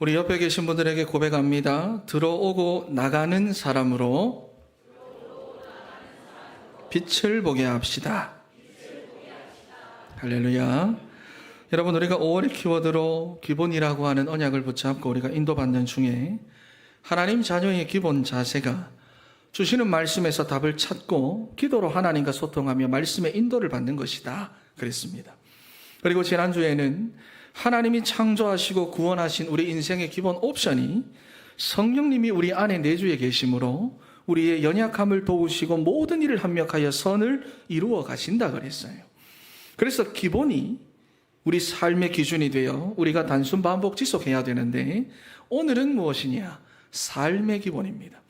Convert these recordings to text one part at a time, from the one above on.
우리 옆에 계신 분들에게 고백합니다. 들어오고 나가는 사람으로 빛을 보게 합시다. 할렐루야. 여러분, 우리가 5월의 키워드로 기본이라고 하는 언약을 붙잡고 우리가 인도받는 중에 하나님 자녀의 기본 자세가 주시는 말씀에서 답을 찾고 기도로 하나님과 소통하며 말씀의 인도를 받는 것이다 그랬습니다. 그리고 지난주에는 하나님이 창조하시고 구원하신 우리 인생의 기본 옵션이 성령님이 우리 안에 내주에 계심으로 우리의 연약함을 도우시고 모든 일을 합력하여 선을 이루어 가신다 그랬어요. 그래서 기본이 우리 삶의 기준이 되어 우리가 단순 반복 지속해야 되는데, 오늘은 무엇이냐? 삶의 기본입니다.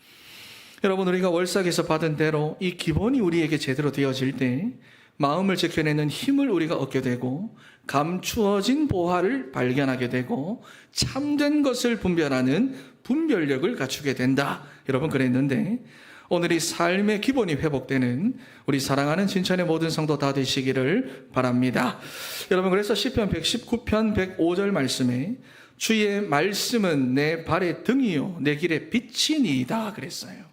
여러분, 우리가 월삭에서 받은 대로 이 기본이 우리에게 제대로 되어질 때 마음을 지켜내는 힘을 우리가 얻게 되고, 감추어진 보화를 발견하게 되고, 참된 것을 분별하는 분별력을 갖추게 된다. 여러분, 그랬는데 오늘 이 삶의 기본이 회복되는 우리 사랑하는 진천의 모든 성도 다 되시기를 바랍니다. 여러분, 그래서 시편 119편 105절 말씀에 주의 말씀은 내 발의 등이요 내 길의 빛이니이다 그랬어요.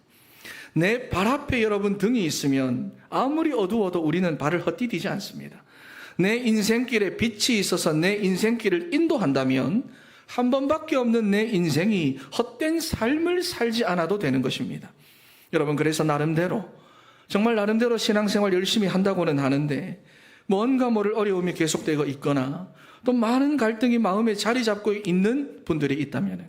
내 발 앞에 여러분 등이 있으면 아무리 어두워도 우리는 발을 헛디디지 않습니다. 내 인생길에 빛이 있어서 내 인생길을 인도한다면 한 번밖에 없는 내 인생이 헛된 삶을 살지 않아도 되는 것입니다. 여러분, 그래서 나름대로, 정말 나름대로 신앙생활 열심히 한다고는 하는데 뭔가 모를 어려움이 계속되고 있거나 또 많은 갈등이 마음에 자리 잡고 있는 분들이 있다면,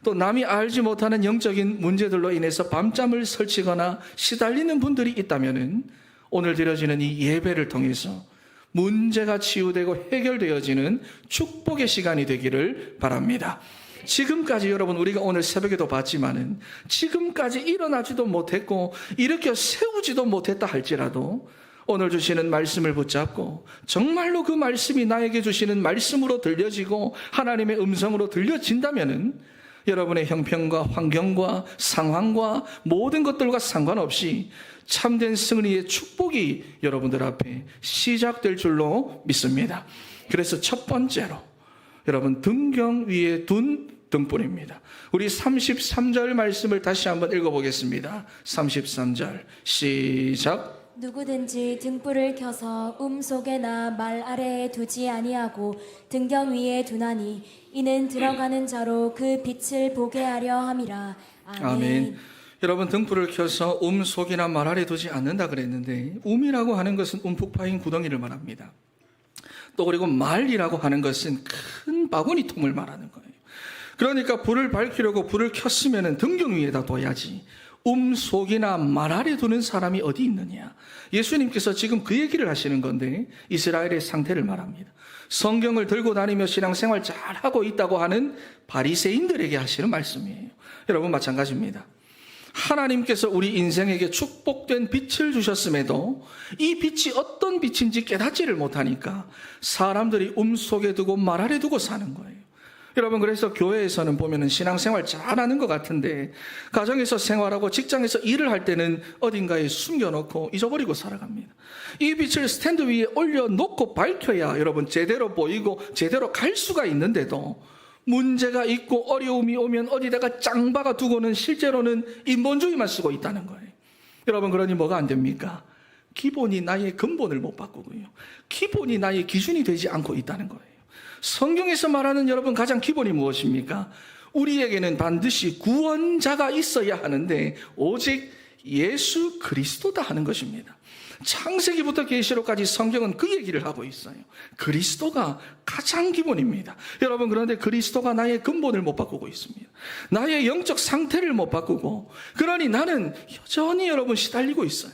또 남이 알지 못하는 영적인 문제들로 인해서 밤잠을 설치거나 시달리는 분들이 있다면 오늘 드려지는 이 예배를 통해서 문제가 치유되고 해결되어지는 축복의 시간이 되기를 바랍니다. 지금까지 여러분, 우리가 오늘 새벽에도 봤지만은 지금까지 일어나지도 못했고 일으켜 세우지도 못했다 할지라도 오늘 주시는 말씀을 붙잡고 정말로 그 말씀이 나에게 주시는 말씀으로 들려지고 하나님의 음성으로 들려진다면은 여러분의 형편과 환경과 상황과 모든 것들과 상관없이 참된 승리의 축복이 여러분들 앞에 시작될 줄로 믿습니다. 그래서 첫 번째로 여러분, 등경 위에 둔 등불입니다. 우리 33절 말씀을 다시 한번 읽어보겠습니다. 33절 시작. 누구든지 등불을 켜서 속에나 말 아래에 두지 아니하고 등경 위에 두나니 이는 들어가는 자로 그 빛을 보게 하려 함이라. 아멘. 아멘. 여러분, 등불을 켜서 속이나 말 아래 두지 않는다 그랬는데, 이라고 하는 것은 움푹 파인 구덩이를 말합니다. 또 그리고 말이라고 하는 것은 큰 바구니통을 말하는 거예요. 그러니까 불을 밝히려고 불을 켰으면 등경 위에다 둬야지 속이나 말 아래 두는 사람이 어디 있느냐. 예수님께서 지금 그 얘기를 하시는 건데 이스라엘의 상태를 말합니다. 성경을 들고 다니며 신앙생활 잘하고 있다고 하는 바리새인들에게 하시는 말씀이에요. 여러분, 마찬가지입니다. 하나님께서 우리 인생에게 축복된 빛을 주셨음에도 이 빛이 어떤 빛인지 깨닫지를 못하니까 사람들이 속에 두고 말 아래 두고 사는 거예요. 여러분, 그래서 교회에서는 보면은 신앙생활 잘하는 것 같은데 가정에서 생활하고 직장에서 일을 할 때는 어딘가에 숨겨놓고 잊어버리고 살아갑니다. 이 빛을 스탠드 위에 올려놓고 밝혀야 여러분 제대로 보이고 제대로 갈 수가 있는데도 문제가 있고 어려움이 오면 어디다가 짱박아 두고는 실제로는 인본주의만 쓰고 있다는 거예요. 여러분, 그러니 뭐가 안 됩니까? 기본이 나의 근본을 못 바꾸고요, 기본이 나의 기준이 되지 않고 있다는 거예요. 성경에서 말하는 여러분 가장 기본이 무엇입니까? 우리에게는 반드시 구원자가 있어야 하는데 오직 예수 그리스도다 하는 것입니다. 창세기부터 계시록까지 성경은 그 얘기를 하고 있어요. 그리스도가 가장 기본입니다. 여러분, 그런데 그리스도가 나의 근본을 못 바꾸고 있습니다. 나의 영적 상태를 못 바꾸고, 그러니 나는 여전히 여러분 시달리고 있어요.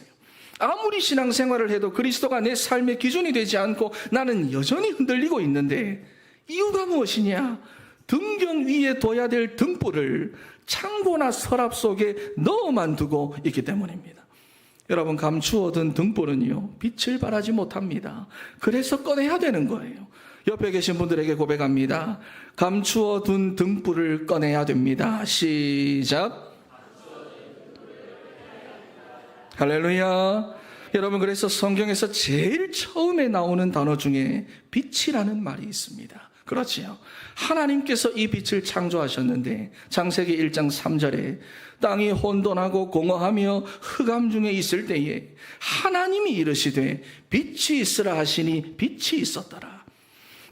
아무리 신앙생활을 해도 그리스도가 내 삶의 기준이 되지 않고 나는 여전히 흔들리고 있는데 이유가 무엇이냐? 등경 위에 둬야 될 등불을 창고나 서랍 속에 넣어만 두고 있기 때문입니다. 여러분, 감추어둔 등불은요 빛을 발하지 못합니다. 그래서 꺼내야 되는 거예요. 옆에 계신 분들에게 고백합니다. 감추어둔 등불을 꺼내야 됩니다. 시작. 할렐루야. 여러분, 그래서 성경에서 제일 처음에 나오는 단어 중에 빛이라는 말이 있습니다. 그렇지요. 하나님께서 이 빛을 창조하셨는데 창세기 1장 3절에 땅이 혼돈하고 공허하며 흑암 중에 있을 때에 하나님이 이르시되 빛이 있으라 하시니 빛이 있었더라.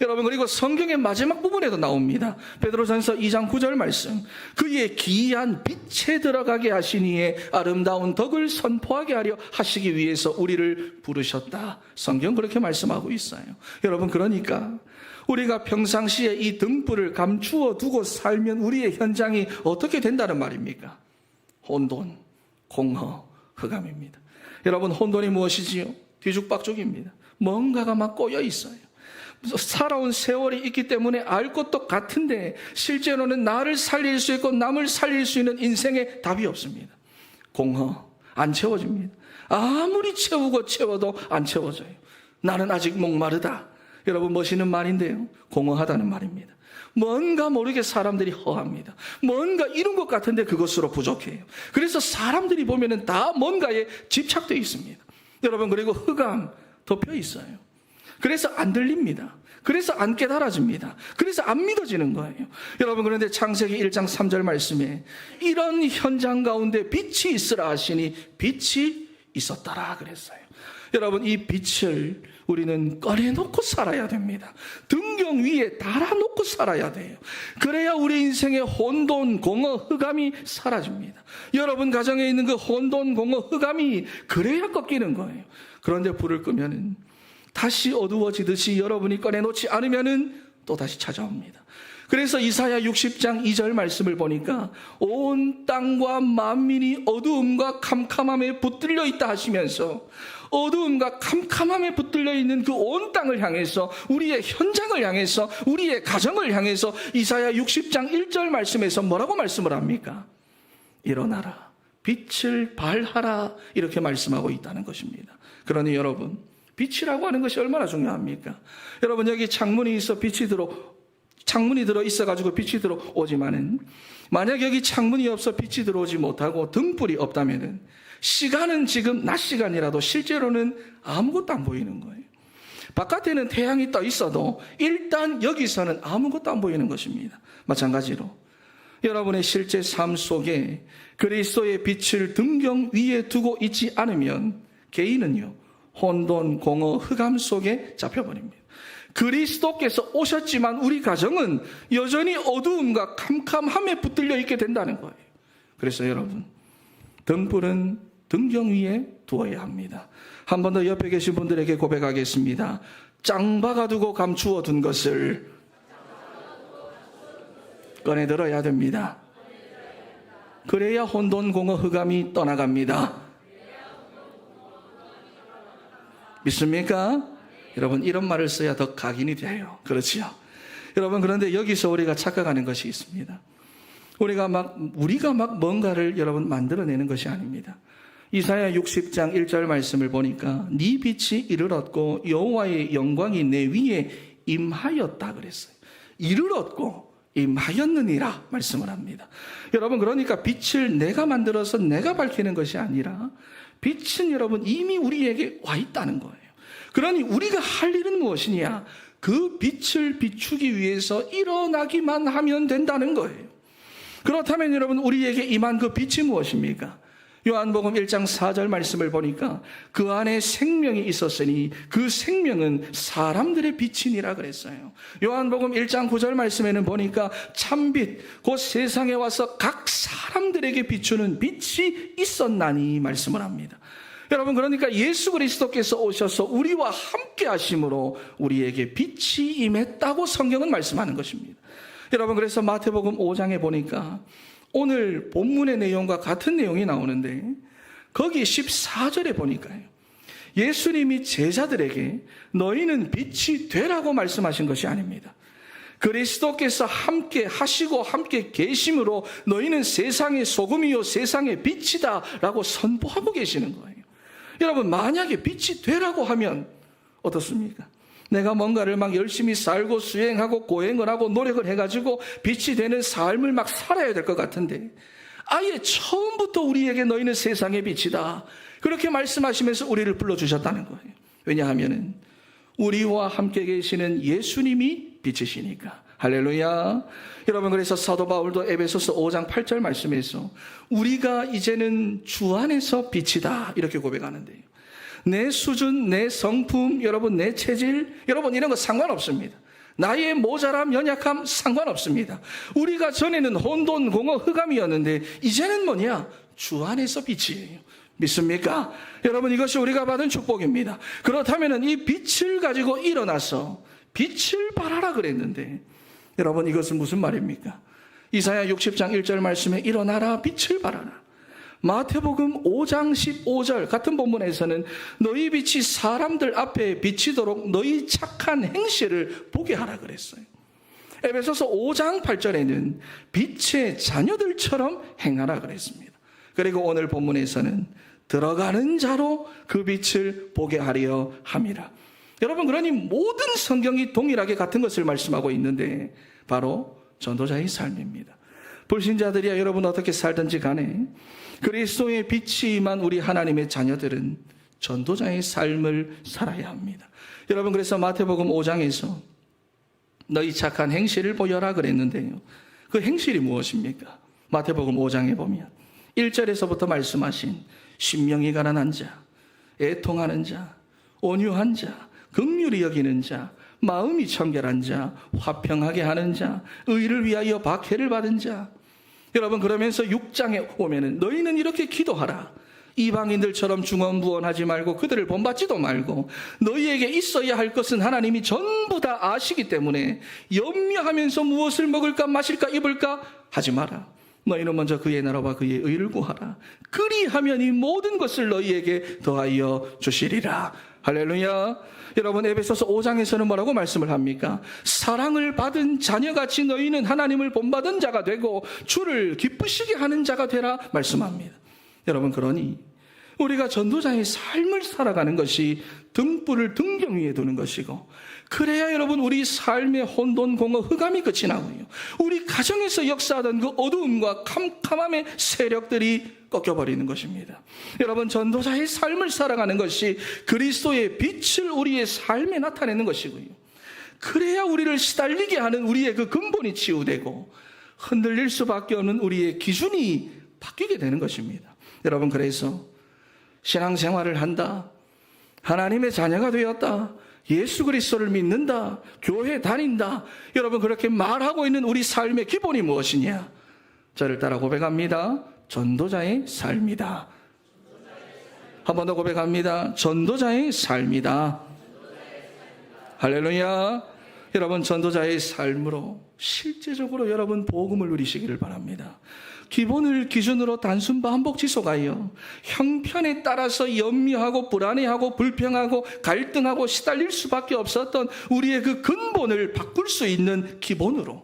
여러분, 그리고 성경의 마지막 부분에도 나옵니다. 베드로전서 2장 9절 말씀. 그의 기이한 빛에 들어가게 하시니에 아름다운 덕을 선포하게 하려 하시기 위해서 우리를 부르셨다. 성경 그렇게 말씀하고 있어요. 여러분, 그러니까 우리가 평상시에 이 등불을 감추어 두고 살면 우리의 현장이 어떻게 된다는 말입니까? 혼돈, 공허, 흑암입니다. 여러분, 혼돈이 무엇이지요? 뒤죽박죽입니다. 뭔가가 막 꼬여 있어요. 살아온 세월이 있기 때문에 알 것도 같은데 실제로는 나를 살릴 수 있고 남을 살릴 수 있는 인생에 답이 없습니다. 공허, 안 채워집니다. 아무리 채우고 채워도 안 채워져요. 나는 아직 목마르다. 여러분, 멋있는 말인데요, 공허하다는 말입니다. 뭔가 모르게 사람들이 허합니다. 뭔가 이룬 것 같은데 그것으로 부족해요. 그래서 사람들이 보면은 다 뭔가에 집착되어 있습니다. 여러분, 그리고 흑암 덮여 있어요. 그래서 안 들립니다. 그래서 안 깨달아집니다. 그래서 안 믿어지는 거예요. 여러분, 그런데 창세기 1장 3절 말씀에 이런 현장 가운데 빛이 있으라 하시니 빛이 있었더라 그랬어요. 여러분, 이 빛을 우리는 꺼내놓고 살아야 됩니다. 등경 위에 달아놓고 살아야 돼요. 그래야 우리 인생의 혼돈, 공허, 흑암이 사라집니다. 여러분 가정에 있는 그 혼돈, 공허, 흑암이 그래야 꺾이는 거예요. 그런데 불을 끄면은 다시 어두워지듯이 여러분이 꺼내놓지 않으면은 또 다시 찾아옵니다. 그래서 이사야 60장 2절 말씀을 보니까 온 땅과 만민이 어두움과 캄캄함에 붙들려 있다 하시면서 어두움과 캄캄함에 붙들려 있는 그 온 땅을 향해서, 우리의 현장을 향해서, 우리의 가정을 향해서 이사야 60장 1절 말씀에서 뭐라고 말씀을 합니까? 일어나라, 빛을 발하라, 이렇게 말씀하고 있다는 것입니다. 그러니 여러분, 빛이라고 하는 것이 얼마나 중요합니까? 여러분, 여기 창문이 들어 있어가지고 빛이 들어오지만은, 만약 여기 창문이 없어 빛이 들어오지 못하고 등불이 없다면은 시간은 지금 낮 시간이라도 실제로는 아무것도 안 보이는 거예요. 바깥에는 태양이 떠 있어도 일단 여기서는 아무것도 안 보이는 것입니다. 마찬가지로 여러분의 실제 삶 속에 그리스도의 빛을 등경 위에 두고 있지 않으면 개인은요, 혼돈, 공허, 흑암 속에 잡혀버립니다. 그리스도께서 오셨지만 우리 가정은 여전히 어두움과 캄캄함에 붙들려 있게 된다는 거예요. 그래서 여러분, 등불은 등경 위에 두어야 합니다. 한 번 더 옆에 계신 분들에게 고백하겠습니다. 짱박아 두고 감추어 둔 것을 꺼내들어야 됩니다. 그래야 혼돈, 공허, 흑암이 떠나갑니다. 믿습니까? 여러분, 이런 말을 써야 더 각인이 돼요. 그렇지요? 여러분, 그런데 여기서 우리가 착각하는 것이 있습니다. 우리가 막 뭔가를 여러분 만들어내는 것이 아닙니다. 이사야 60장 1절 말씀을 보니까 네 빛이 이를 얻고 여호와의 영광이 내 위에 임하였다 그랬어요. 이를 얻고 임하였느니라 말씀을 합니다. 여러분, 그러니까 빛을 내가 만들어서 내가 밝히는 것이 아니라 빛은 여러분 이미 우리에게 와 있다는 거예요. 그러니 우리가 할 일은 무엇이냐? 그 빛을 비추기 위해서 일어나기만 하면 된다는 거예요. 그렇다면 여러분, 우리에게 임한 그 빛이 무엇입니까? 요한복음 1장 4절 말씀을 보니까 그 안에 생명이 있었으니 그 생명은 사람들의 빛이니라 그랬어요. 요한복음 1장 9절 말씀에는 보니까 참빛, 곧 세상에 와서 각 사람들에게 비추는 빛이 있었나니 말씀을 합니다. 여러분, 그러니까 예수 그리스도께서 오셔서 우리와 함께 하심으로 우리에게 빛이 임했다고 성경은 말씀하는 것입니다. 여러분, 그래서 마태복음 5장에 보니까 오늘 본문의 내용과 같은 내용이 나오는데 거기 14절에 보니까요, 예수님이 제자들에게 너희는 빛이 되라고 말씀하신 것이 아닙니다. 그리스도께서 함께 하시고 함께 계심으로 너희는 세상의 소금이요 세상의 빛이다 라고 선포하고 계시는 거예요. 여러분, 만약에 빛이 되라고 하면 어떻습니까? 내가 뭔가를 막 열심히 살고 수행하고 고행을 하고 노력을 해가지고 빛이 되는 삶을 막 살아야 될 것 같은데, 아예 처음부터 우리에게 너희는 세상의 빛이다, 그렇게 말씀하시면서 우리를 불러주셨다는 거예요. 왜냐하면 우리와 함께 계시는 예수님이 빛이시니까. 할렐루야. 여러분, 그래서 사도 바울도 에베소서 5장 8절 말씀에서 우리가 이제는 주 안에서 빛이다 이렇게 고백하는데요. 내 수준, 내 성품, 여러분 내 체질, 여러분 이런 거 상관없습니다. 나의 모자람, 연약함 상관없습니다. 우리가 전에는 혼돈, 공허, 흑암이었는데 이제는 뭐냐? 주 안에서 빛이에요. 믿습니까? 여러분, 이것이 우리가 받은 축복입니다. 그렇다면 이 빛을 가지고 일어나서 빛을 발하라 그랬는데, 여러분, 이것은 무슨 말입니까? 이사야 60장 1절 말씀에 일어나라 빛을 발하라. 마태복음 5장 15절 같은 본문에서는 너희 빛이 사람들 앞에 비치도록 너희 착한 행실을 보게 하라 그랬어요. 에베소서 5장 8절에는 빛의 자녀들처럼 행하라 그랬습니다. 그리고 오늘 본문에서는 들어가는 자로 그 빛을 보게 하려 함이라. 여러분, 그러니 모든 성경이 동일하게 같은 것을 말씀하고 있는데 바로 전도자의 삶입니다. 불신자들이야 여러분 어떻게 살든지 간에 그리스도의 빛이 임한 우리 하나님의 자녀들은 전도자의 삶을 살아야 합니다. 여러분, 그래서 마태복음 5장에서 너희 착한 행실을 보여라 그랬는데요. 그 행실이 무엇입니까? 마태복음 5장에 보면 1절에서부터 말씀하신 신명이 가난한 자, 애통하는 자, 온유한 자, 긍휼히 여기는 자, 마음이 청결한 자, 화평하게 하는 자, 의를 위하여 박해를 받은 자. 여러분, 그러면서 6장에 오면은 너희는 이렇게 기도하라. 이방인들처럼 중언부언하지 말고 그들을 본받지도 말고 너희에게 있어야 할 것은 하나님이 전부 다 아시기 때문에 염려하면서 무엇을 먹을까 마실까 입을까 하지 마라. 너희는 먼저 그의 나라와 그의 의를 구하라. 그리하면 이 모든 것을 너희에게 더하여 주시리라. 할렐루야. 여러분, 에베소서 5장에서는 뭐라고 말씀을 합니까? 사랑을 받은 자녀같이 너희는 하나님을 본받은 자가 되고 주를 기쁘시게 하는 자가 되라 말씀합니다. 여러분, 그러니 우리가 전도자의 삶을 살아가는 것이 등불을 등경 위에 두는 것이고, 그래야 여러분 우리 삶의 혼돈, 공허, 흑암이 끝이 나고요, 우리 가정에서 역사하던 그 어두움과 캄캄함의 세력들이 꺾여버리는 것입니다. 여러분, 전도자의 삶을 살아가는 것이 그리스도의 빛을 우리의 삶에 나타내는 것이고요, 그래야 우리를 시달리게 하는 우리의 그 근본이 치유되고 흔들릴 수밖에 없는 우리의 기준이 바뀌게 되는 것입니다. 여러분, 그래서 신앙생활을 한다, 하나님의 자녀가 되었다, 예수 그리스도를 믿는다, 교회 다닌다, 여러분 그렇게 말하고 있는 우리 삶의 기본이 무엇이냐? 저를 따라 고백합니다. 전도자의 삶이다. 한 번 더 고백합니다. 전도자의 삶이다. 할렐루야. 여러분, 전도자의 삶으로 실제적으로 여러분 복음을 누리시기를 바랍니다. 기본을 기준으로 단순 반복 지속하여 형편에 따라서 염려하고 불안해하고 불평하고 갈등하고 시달릴 수밖에 없었던 우리의 그 근본을 바꿀 수 있는 기본으로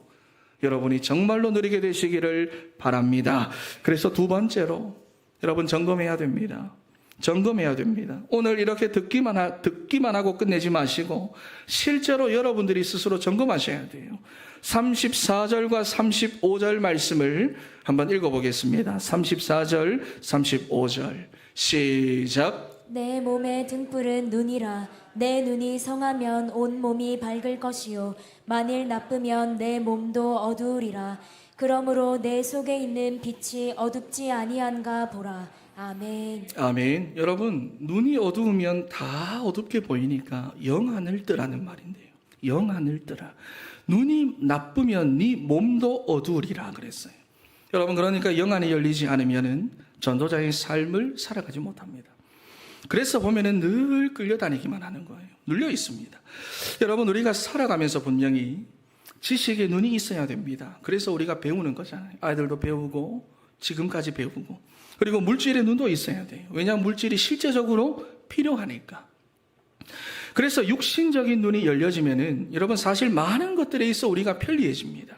여러분이 정말로 누리게 되시기를 바랍니다. 그래서 두 번째로 여러분 점검해야 됩니다. 점검해야 됩니다. 오늘 이렇게 듣기만 하고 끝내지 마시고 실제로 여러분들이 스스로 점검하셔야 돼요. 34절과 35절 말씀을 한번 읽어보겠습니다. 34절, 35절 시작. 내 몸의 등불은 눈이라. 내 눈이 성하면 온 몸이 밝을 것이요 만일 나쁘면 내 몸도 어두우리라. 그러므로 내 속에 있는 빛이 어둡지 아니한가 보라. 아멘. 아멘. 여러분, 눈이 어두우면 다 어둡게 보이니까 영안을 뜨라는 말인데요. 영안을 뜨라. 눈이 나쁘면 네 몸도 어두우리라 그랬어요. 여러분, 그러니까 영안이 열리지 않으면은 전도자의 삶을 살아가지 못합니다. 그래서 보면은 늘 끌려다니기만 하는 거예요. 눌려 있습니다. 여러분, 우리가 살아가면서 분명히 지식의 눈이 있어야 됩니다. 그래서 우리가 배우는 거잖아요. 아이들도 배우고 지금까지 배우고, 그리고 물질의 눈도 있어야 돼요. 왜냐하면 물질이 실제적으로 필요하니까. 그래서 육신적인 눈이 열려지면은 여러분 사실 많은 것들에 있어 우리가 편리해집니다.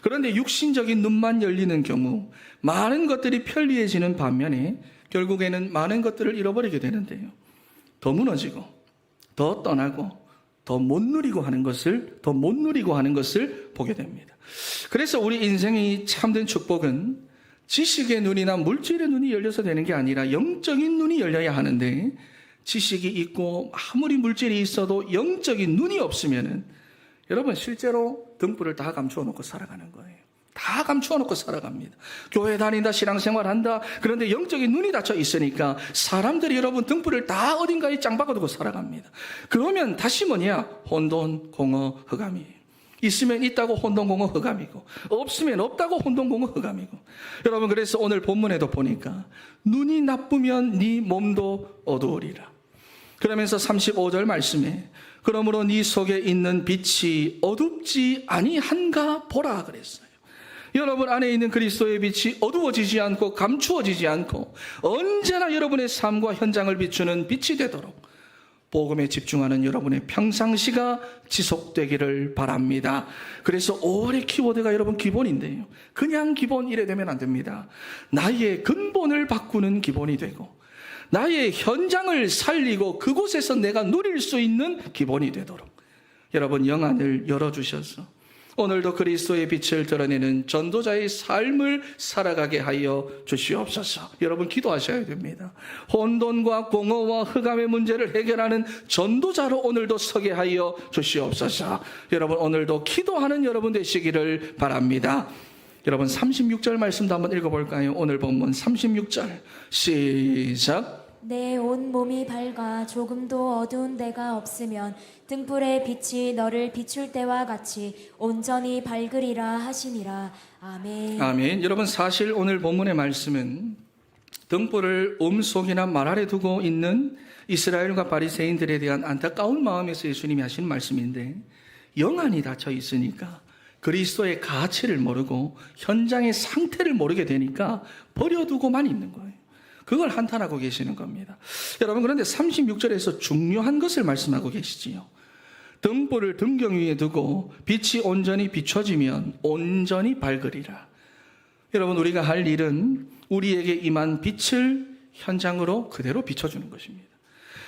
그런데 육신적인 눈만 열리는 경우 많은 것들이 편리해지는 반면에 결국에는 많은 것들을 잃어버리게 되는데요. 더 무너지고 더 떠나고 더 못 누리고 하는 것을 보게 됩니다. 그래서 우리 인생의 참된 축복은 지식의 눈이나 물질의 눈이 열려서 되는 게 아니라 영적인 눈이 열려야 하는데, 지식이 있고 아무리 물질이 있어도 영적인 눈이 없으면은 여러분 실제로 등불을 다 감추어 놓고 살아가는 거예요. 다 감추어 놓고 살아갑니다. 교회 다닌다, 신앙생활 한다. 그런데 영적인 눈이 닫혀 있으니까 사람들이 여러분 등불을 다 어딘가에 짱 박아두고 살아갑니다. 그러면 다시 뭐냐? 혼돈, 공허, 흑암이에요. 있으면 있다고 혼돈공허 흑암이고, 없으면 없다고 혼돈공허 흑암이고. 여러분, 그래서 오늘 본문에도 보니까 눈이 나쁘면 네 몸도 어두우리라. 그러면서 35절 말씀에 그러므로 네 속에 있는 빛이 어둡지 아니한가 보라 그랬어요. 여러분 안에 있는 그리스도의 빛이 어두워지지 않고 감추어지지 않고 언제나 여러분의 삶과 현장을 비추는 빛이 되도록 복음에 집중하는 여러분의 평상시가 지속되기를 바랍니다. 그래서 5월의 키워드가 여러분 기본인데요. 그냥 기본 이래 되면 안 됩니다. 나의 근본을 바꾸는 기본이 되고 나의 현장을 살리고 그곳에서 내가 누릴 수 있는 기본이 되도록 여러분 영안을 열어주셔서 오늘도 그리스도의 빛을 드러내는 전도자의 삶을 살아가게 하여 주시옵소서. 여러분 기도하셔야 됩니다. 혼돈과 공허와 흑암의 문제를 해결하는 전도자로 오늘도 서게 하여 주시옵소서. 여러분 오늘도 기도하는 여러분 되시기를 바랍니다. 여러분 36절 말씀도 한번 읽어볼까요? 오늘 본문 36절 시작. 내 온 몸이 밝아 조금도 어두운 데가 없으면 등불의 빛이 너를 비출 때와 같이 온전히 밝으리라 하시니라. 아멘. 아멘. 여러분 사실 오늘 본문의 말씀은 등불을 속이나 말 아래 두고 있는 이스라엘과 바리새인들에 대한 안타까운 마음에서 예수님이 하신 말씀인데 영안이 닫혀 있으니까 그리스도의 가치를 모르고 현장의 상태를 모르게 되니까 버려두고만 있는 거예요. 그걸 한탄하고 계시는 겁니다. 여러분 그런데 36절에서 중요한 것을 말씀하고 계시지요. 등불을 등경 위에 두고 빛이 온전히 비춰지면 온전히 밝으리라. 여러분 우리가 할 일은 우리에게 임한 빛을 현장으로 그대로 비춰주는 것입니다.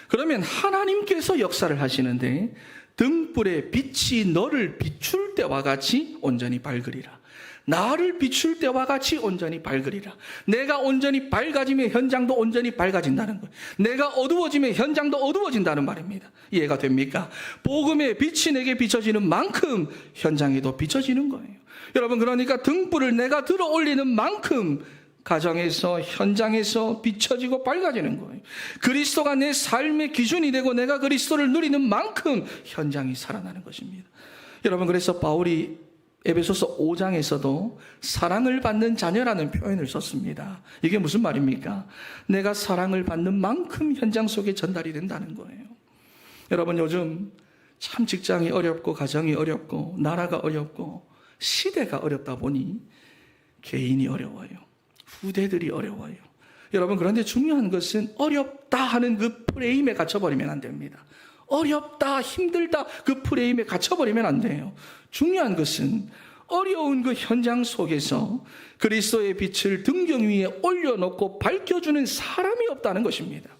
그러면 하나님께서 역사를 하시는데 등불의 빛이 너를 비출 때와 같이 온전히 밝으리라. 나를 비출 때와 같이 온전히 밝으리라. 내가 온전히 밝아지면 현장도 온전히 밝아진다는 거예요. 내가 어두워지면 현장도 어두워진다는 말입니다. 이해가 됩니까? 복음의 빛이 내게 비춰지는 만큼 현장에도 비춰지는 거예요. 여러분 그러니까 등불을 내가 들어 올리는 만큼 가정에서 현장에서 비춰지고 밝아지는 거예요. 그리스도가 내 삶의 기준이 되고 내가 그리스도를 누리는 만큼 현장이 살아나는 것입니다. 여러분 그래서 바울이 에베소서 5장에서도 사랑을 받는 자녀라는 표현을 썼습니다. 이게 무슨 말입니까? 내가 사랑을 받는 만큼 현장 속에 전달이 된다는 거예요. 여러분 요즘 참 직장이 어렵고 가정이 어렵고 나라가 어렵고 시대가 어렵다 보니 개인이 어려워요. 후대들이 어려워요. 여러분 그런데 중요한 것은 어렵다 하는 그 프레임에 갇혀버리면 안 됩니다. 어렵다, 힘들다 그 프레임에 갇혀버리면 안 돼요. 중요한 것은 어려운 그 현장 속에서 그리스도의 빛을 등경 위에 올려놓고 밝혀주는 사람이 없다는 것입니다.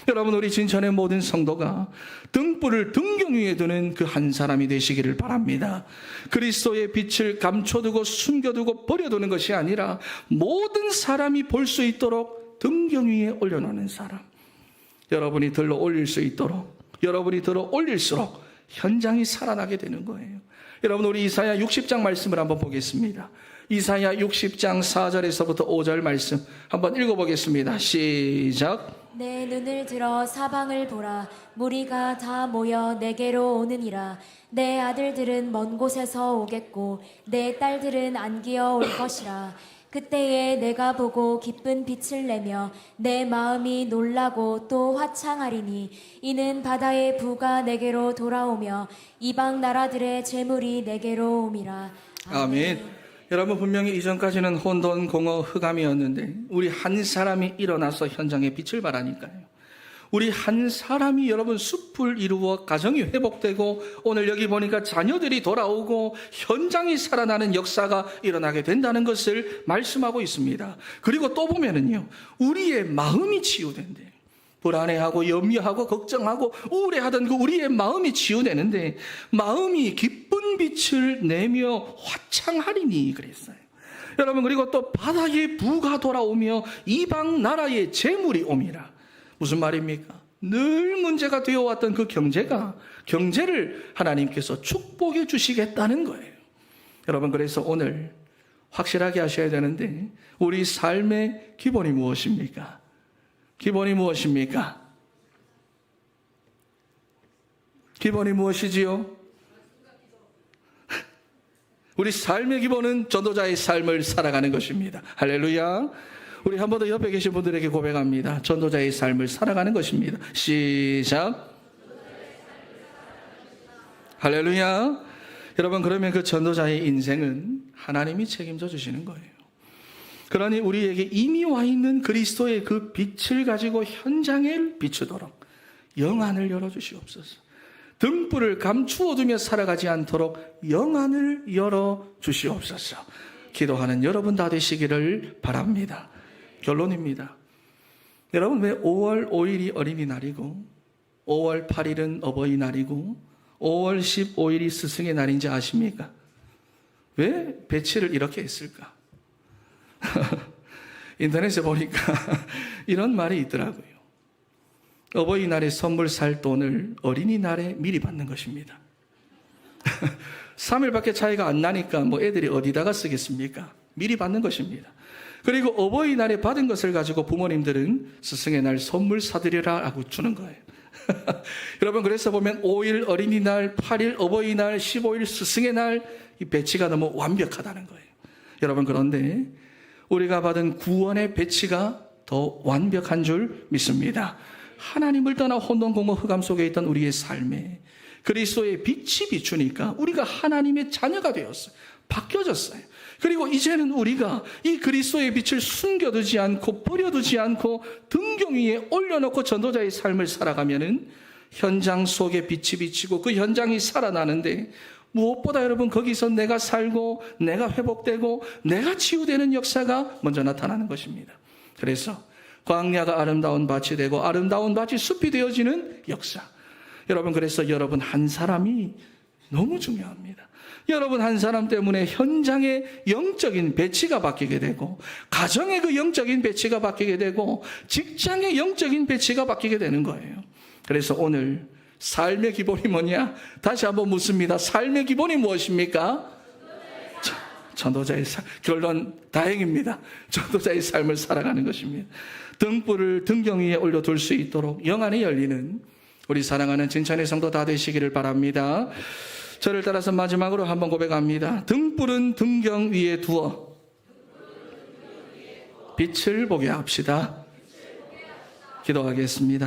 여러분 우리 진천의 모든 성도가 등불을 등경 위에 두는 그 한 사람이 되시기를 바랍니다. 그리스도의 빛을 감춰두고 숨겨두고 버려두는 것이 아니라 모든 사람이 볼 수 있도록 등경 위에 올려놓는 사람. 여러분이 들러 올릴 수 있도록 여러분이 들어 올릴수록 현장이 살아나게 되는 거예요. 여러분 우리 이사야 60장 말씀을 한번 보겠습니다. 이사야 60장 4절에서부터 5절 말씀 한번 읽어보겠습니다. 시작. 내 눈을 들어 사방을 보라. 무리가 다 모여 내게로 오느니라. 내 아들들은 먼 곳에서 오겠고 내 딸들은 안기어 올 것이라. 그때에 내가 보고 기쁜 빛을 내며 내 마음이 놀라고 또 화창하리니 이는 바다의 부가 내게로 돌아오며 이방 나라들의 재물이 내게로 옴이라. 아멘. 여러분 분명히 이전까지는 혼돈, 공허, 흑암이었는데 우리 한 사람이 일어나서 현장에 빛을 발하니까요. 우리 한 사람이 여러분 숲을 이루어 가정이 회복되고 오늘 여기 보니까 자녀들이 돌아오고 현장이 살아나는 역사가 일어나게 된다는 것을 말씀하고 있습니다. 그리고 또 보면은요, 우리의 마음이 치유된대요. 불안해하고 염려하고 걱정하고 우울해하던 그 우리의 마음이 치유되는데 마음이 기쁜 빛을 내며 화창하리니 그랬어요. 여러분 그리고 또 바다의 부가 돌아오며 이방 나라의 재물이 옴이라. 무슨 말입니까? 늘 문제가 되어왔던 그 경제를 하나님께서 축복해 주시겠다는 거예요. 여러분, 그래서 오늘 확실하게 하셔야 되는데, 우리 삶의 기본이 무엇입니까? 기본이 무엇입니까? 기본이 무엇이지요? 우리 삶의 기본은 전도자의 삶을 살아가는 것입니다. 할렐루야. 우리 한 번 더 옆에 계신 분들에게 고백합니다. 전도자의 삶을 살아가는 것입니다. 시작. 할렐루야. 여러분, 그러면 그 전도자의 인생은 하나님이 책임져 주시는 거예요. 그러니 우리에게 이미 와 있는 그리스도의 그 빛을 가지고 현장을 비추도록 영안을 열어주시옵소서. 등불을 감추어두며 살아가지 않도록 영안을 열어주시옵소서. 기도하는 여러분 다 되시기를 바랍니다. 결론입니다. 여러분, 왜 5월 5일이 어린이날이고 5월 8일은 어버이날이고 5월 15일이 스승의 날인지 아십니까? 왜 배치를 이렇게 했을까? 인터넷에 보니까 이런 말이 있더라고요. 어버이날에 선물 살 돈을 어린이날에 미리 받는 것입니다. 3일밖에 차이가 안 나니까 뭐 애들이 어디다가 쓰겠습니까? 미리 받는 것입니다. 그리고 어버이날에 받은 것을 가지고 부모님들은 스승의 날 선물 사드리라 하고 주는 거예요. 여러분, 그래서 보면 5일 어린이날, 8일 어버이날, 15일 스승의 날, 이 배치가 너무 완벽하다는 거예요. 여러분, 그런데 우리가 받은 구원의 배치가 더 완벽한 줄 믿습니다. 하나님을 떠나 혼돈공허 흑암 속에 있던 우리의 삶에 그리스도의 빛이 비추니까 우리가 하나님의 자녀가 되었어요. 바뀌어졌어요. 그리고 이제는 우리가 이 그리스도의 빛을 숨겨두지 않고 버려두지 않고 등경 위에 올려놓고 전도자의 삶을 살아가면은 현장 속에 빛이 비치고 그 현장이 살아나는데, 무엇보다 여러분, 거기서 내가 살고 내가 회복되고 내가 치유되는 역사가 먼저 나타나는 것입니다. 그래서 광야가 아름다운 밭이 되고 아름다운 밭이 숲이 되어지는 역사. 여러분, 그래서 여러분 한 사람이 너무 중요합니다. 여러분 한 사람 때문에 현장의 영적인 배치가 바뀌게 되고, 가정의 그 영적인 배치가 바뀌게 되고, 직장의 영적인 배치가 바뀌게 되는 거예요. 그래서 오늘 삶의 기본이 뭐냐? 다시 한번 묻습니다. 삶의 기본이 무엇입니까? 전도자의 삶. 결론 다행입니다. 전도자의 삶을 살아가는 것입니다. 등불을 등경 위에 올려둘 수 있도록 영안이 열리는 우리 사랑하는 진천의 성도 다 되시기를 바랍니다. 저를 따라서 마지막으로 한번 고백합니다. 등불은 등경 위에 두어 빛을 보게 합시다. 기도하겠습니다.